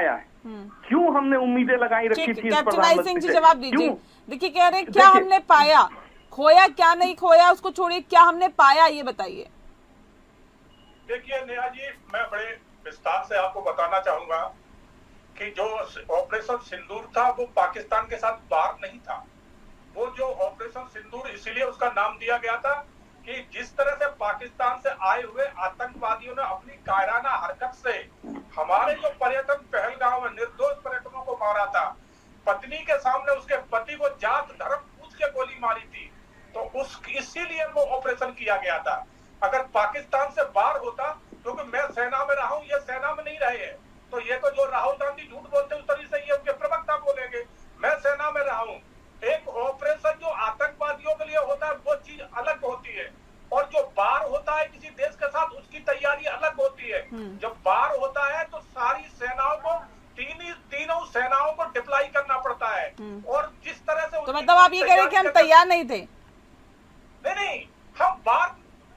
पाया है, क्यों हमने उम्मीदें लगाई रखी थी कैप्टन आई सिंह जी जवाब दीजिए। क्यों? देखिए कह रहे हैं क्या हमने पाया, खोया क्या नहीं खोया उसको छोड़िए, क्या हमने पाया ये बताइए। देखिए नेहा जी, मैं बड़े विस्तार से आपको बताना चाहूंगा कि जो ऑपरेशन सिंदूर था वो पाकिस्तान के साथ वार नहीं था। वो जो ऑपरेशन सिंदूर इसीलिए उसका नाम दिया गया था कि जिस तरह से पाकिस्तान से आए हुए आतंकवादियों ने अपनी कायराना हरकत से हमारे जो पर्यटन पहलगांव में निर्दोष पर्यटकों को मारा था, पत्नी के सामने उसके पति को जात धर्म पूछ के गोली मारी थी, तो इसीलिए वो ऑपरेशन किया गया था। अगर पाकिस्तान से वार होता, क्योंकि मैं सेना में रहा हूं, ये सेना में नहीं रहे हैं, तो ये तो जो राहुल गांधी झूठ बोलते उस तरीके से ये उनके प्रवक्ता बोलेंगे। मैं सेना में रहा हूं। एक ऑपरेशन जो आतंकवादियों के लिए होता है वो चीज अलग होती है, और जो वार होता है किसी देश के साथ उसकी तैयारी अलग होती है। जब वार होता है तो सारी सेनाओं को तीनों सेनाओं को डिप्लॉय करना पड़ता है, और जिस तरह से तो मतलब आप ये कह रहे हैं कि हम तैयार नहीं थे? नहीं, हम वार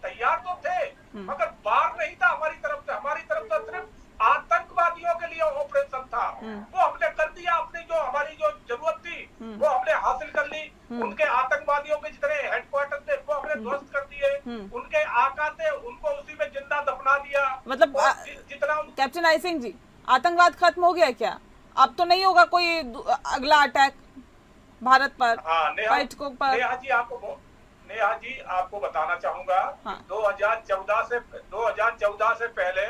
तैयार तो थे, मगर वार नहीं था हमारी तरफ से। हमारी तरफ से सिर्फ आतंकवादियों के लिए ऑपरेशन था। वो हमने कर दिया, अपनी जो हमारी जो जरूरत थी वो हमने हासिल कर ली। उनके आतंकवादियों के जितने हेडक्वार्टर थे वो हमने ध्वस्त कर दिए। उनके आका थे उनको उसी में जिंदा दफना दिया। मतलब जितना कैप्टन आई सिंह जी, आतंकवाद खत्म हो गया क्या? अब तो नहीं होगा कोई अगला अटैक भारत पर, पर्यटकों पर? नेहा जी आपको बताना चाहूंगा, हाँ। 2014 से पहले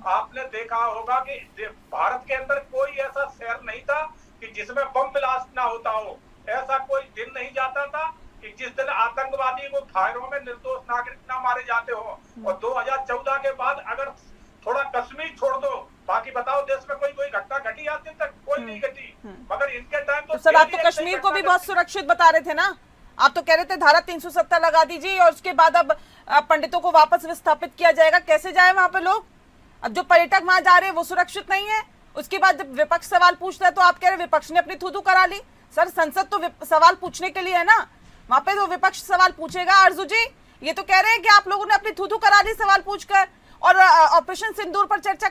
आपने देखा होगा कि भारत के अंदर कोई ऐसा शहर नहीं था कि जिसमें बम ब्लास्ट ना होता हो। ऐसा कोई दिन नहीं जाता था कि जिस दिन आतंकवादी को फायरों में निर्दोष नागरिक ना मारे जाते हो। और 2014 के बाद अगर थोड़ा कश्मीर छोड़ दो, बाकी बताओ देश में कोई घटना घटी आज दिन तक? कोई नहीं घटी। मगर इनके टाइम तो सर आप तो कश्मीर को भी बहुत सुरक्षित बता रहे थे ना? आप तो कह रहे थे धारा 370 लगा दीजिए और उसके बाद अब पंडितों को वापस विस्थापित किया जाएगा। कैसे जाए वहां पे लोग? अब जो पर्यटक वहां जा रहे हैं वो सुरक्षित नहीं है। उसके बाद जब विपक्ष सवाल पूछता है तो आप कह रहे विपक्ष ने अपनी थू-थू करा ली। सर संसद तो सवाल पूछने के लिए है ना, वहां पे तो विपक्ष सवाल पूछेगा। आरजू जी ये तो कह रहे हैं कि आप लोगों ने अपनी थू-थू करा ली सवाल पूछकर, और ऑपरेशन सिंदूर पर चर्चा